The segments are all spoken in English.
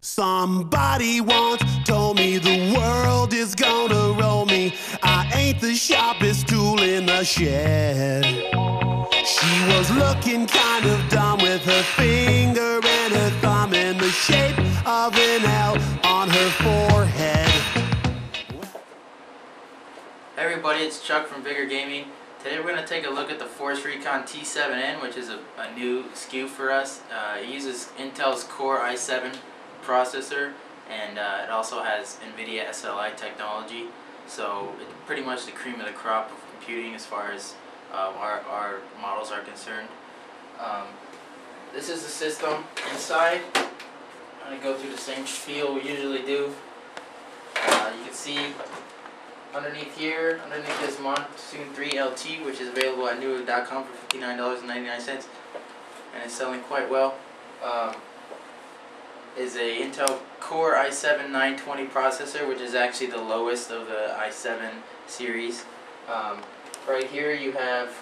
Somebody once told me the world is gonna roll me. I ain't the sharpest tool in the shed. She was looking kind of dumb with her finger and her thumb in the shape of an L on her forehead. Hey everybody, it's Chuck from Vigor Gaming. Today we're going to take a look at the Force Recon T7N, which is a new SKU for us. It uses Intel's Core i7 processor, and it also has NVIDIA SLI technology. So it's pretty much the cream of the crop of computing as far as our models are concerned. This is the system inside. I'm going to go through the same spiel we usually do. You can see underneath here, underneath this Monsoon III LT, which is available at new.com for $59.99, and it's selling quite well, is a Intel Core i7 920 processor, which is actually the lowest of the i7 series. Right here you have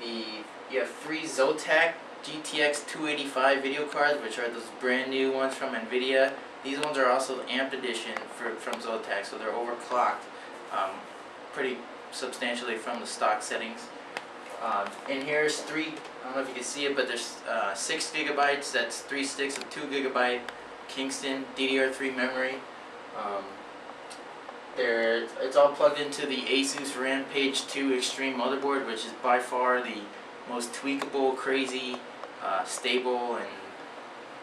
three Zotac GTX 285 video cards, which are those brand new ones from NVIDIA. These ones are also amped edition from Zotac, so they're overclocked pretty substantially from the stock settings. In here is I don't know if you can see it, but there's 6 gigabytes. That's 3 sticks of 2 gigabyte Kingston DDR3 memory. It's all plugged into the ASUS Rampage II Extreme motherboard, which is by far the most tweakable, crazy, stable, and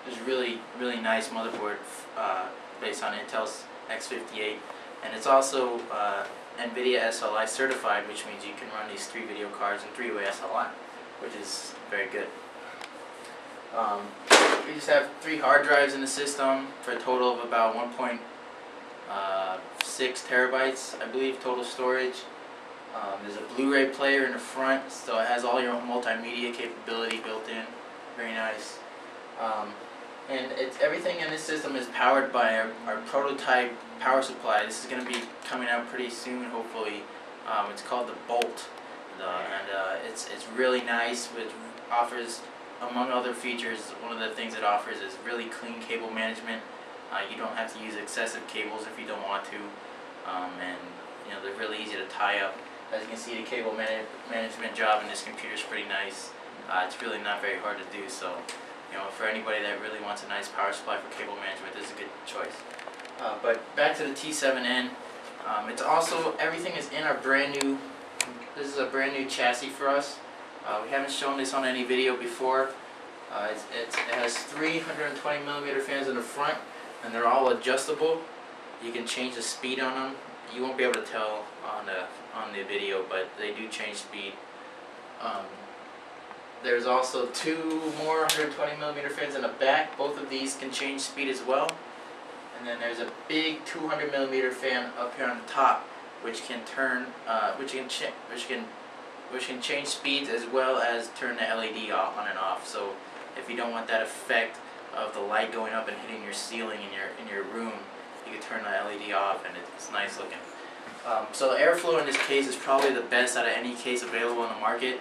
is really nice motherboard based on Intel's X58. And it's also NVIDIA SLI certified, which means you can run these 3 video cards in 3-way SLI, which is very good. We just have 3 hard drives in the system for a total of about 1.6 terabytes, I believe, total storage. There's a Blu-ray player in the front, so it has all your multimedia capability built in. Very nice. And everything in this system is powered by our prototype power supply. This is going to be coming out pretty soon, hopefully. It's called the Bolt, and it's really nice. It offers, among other features, one of the things it offers is really clean cable management. You don't have to use excessive cables if you don't want to, and they're really easy to tie up. As you can see, the cable management job in this computer is pretty nice. It's really not very hard to do, so for anybody that really wants a nice power supply for cable management, this is a good choice. But back to the T7N. It's also, everything is in our brand new, this is a brand new chassis for us. We haven't shown this on any video before. It has 320mm fans in the front, and they're all adjustable. You can change the speed on them. You won't be able to tell on the video, but they do change speed. There's also 2 more 120mm fans in the back. Both of these can change speed as well. And then there's a big 200mm fan up here on the top, which can turn, which can change speeds as well as turn the LED off, on and off. So if you don't want that effect of the light going up and hitting your ceiling in your room, you can turn the LED off, and it's nice looking. So the airflow in this case is probably the best out of any case available on the market,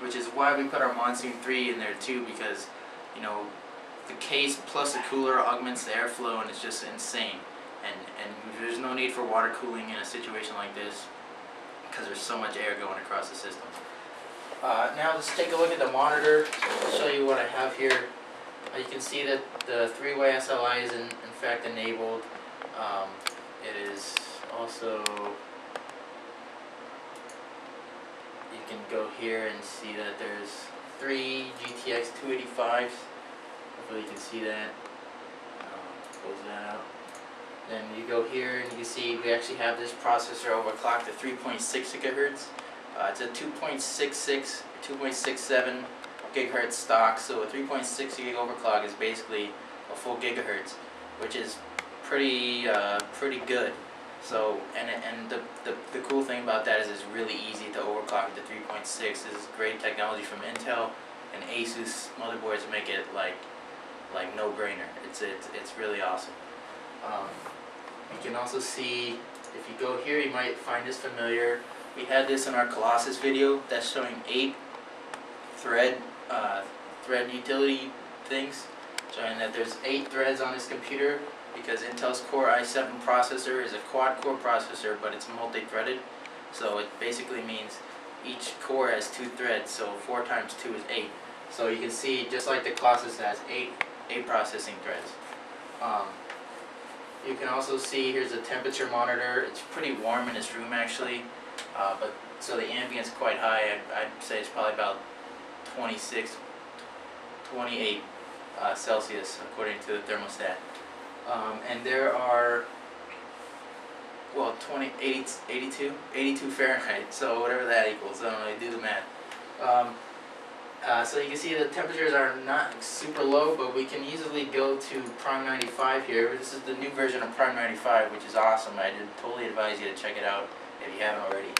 which is why we put our Monsoon 3 in there too, because the case plus the cooler augments the airflow, and it's just insane. And there's no need for water cooling in a situation like this, because there's so much air going across the system. Now let's take a look at the monitor. I'll show you what I have here. You can see that the 3-way SLI is in fact enabled. It is also, you can go here and see that there's 3 GTX 285s. Hopefully you can see that. Close that out. Then you go here and you can see we actually have this processor overclocked to 3.6 gigahertz. It's a 2.66, 2.67 gigahertz stock, so a 3.6 gig overclock is basically a full gigahertz, which is pretty good. So and the cool thing about that is it's really easy to overclock to 3.6. This is great technology from Intel, and ASUS motherboards make it like no-brainer. It's really awesome. You can also see, if you go here, you might find this familiar. We had this in our Colossus video that's showing 8 thread utility things. showing that there's 8 threads on this computer because Intel's Core i7 processor is a quad-core processor, but it's multi-threaded. So it basically means each core has 2 threads, so 4 times 2 is 8. So you can see, just like the Colossus has 8 processing threads. You can also see, here's a temperature monitor. It's pretty warm in this room actually, but so the ambient's quite high. I'd say it's probably about 26, 28 Celsius according to the thermostat. And there are, well, 82 Fahrenheit, so whatever that equals, I don't know, do the math. So you can see the temperatures are not super low, but we can easily go to Prime 95 here. This is the new version of Prime 95, which is awesome. I totally advise you to check it out if you haven't already.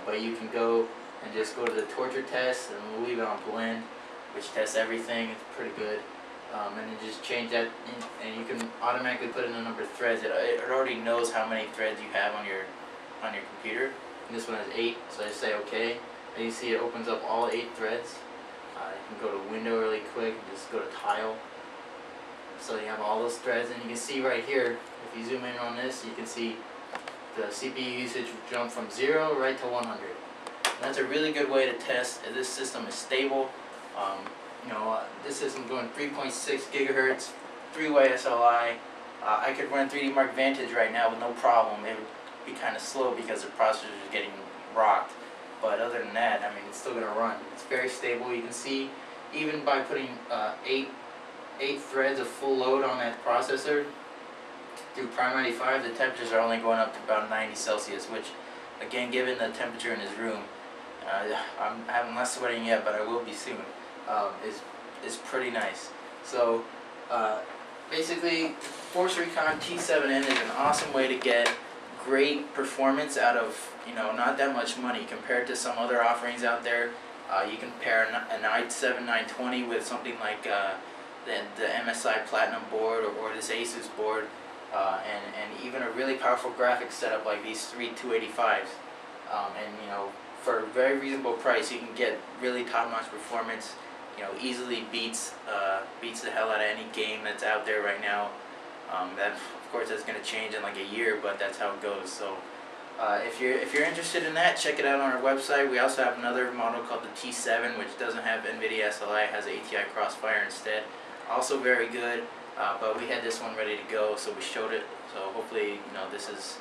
But you can go and just go to the torture test, and we'll leave it on blend, which tests everything. It's pretty good. And then just change that, and you can automatically put in the number of threads. It already knows how many threads you have on your computer. And this one has 8, so I say OK. And you see it opens up all 8 threads. You can go to Window really quick and just go to Tile. So you have all those threads, and you can see right here, if you zoom in on this, you can see the CPU usage jump from 0 right to 100. And that's a really good way to test if this system is stable. This system is going 3.6 gigahertz, 3-way SLI. I could run 3D Mark Vantage right now with no problem. It would be kind of slow because the processor is getting rocked. But other than that, I mean, it's still going to run. It's very stable. You can see, even by putting 8 threads of full load on that processor through Prime 95, the temperatures are only going up to about 90 Celsius, which, again, given the temperature in this room, I'm not sweating yet, but I will be soon, is pretty nice. So, basically, Force Recon T7N is an awesome way to get great performance out of, not that much money compared to some other offerings out there. You can pair an i7 920 with something like the MSI Platinum board or this ASUS board, and even a really powerful graphics setup like these 3 285s. And for a very reasonable price, you can get really top-notch performance. Easily beats the hell out of any game that's out there right now. That, of course, that's going to change in like a year, but that's how it goes. So if you're interested in that, check it out on our website. We also have another model called the T7, which doesn't have NVIDIA SLI, it has ATI CrossFire instead. Also very good, but we had this one ready to go, so we showed it. So hopefully, this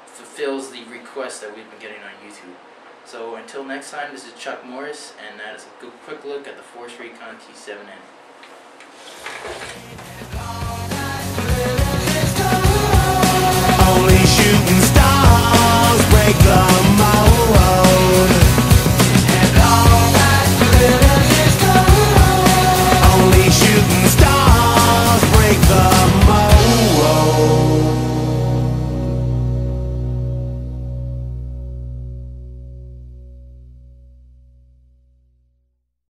fulfills the request that we've been getting on YouTube. So until next time, this is Chuck Morris, and that is a quick look at the Force Recon T7N. Only shooting stars break the mold.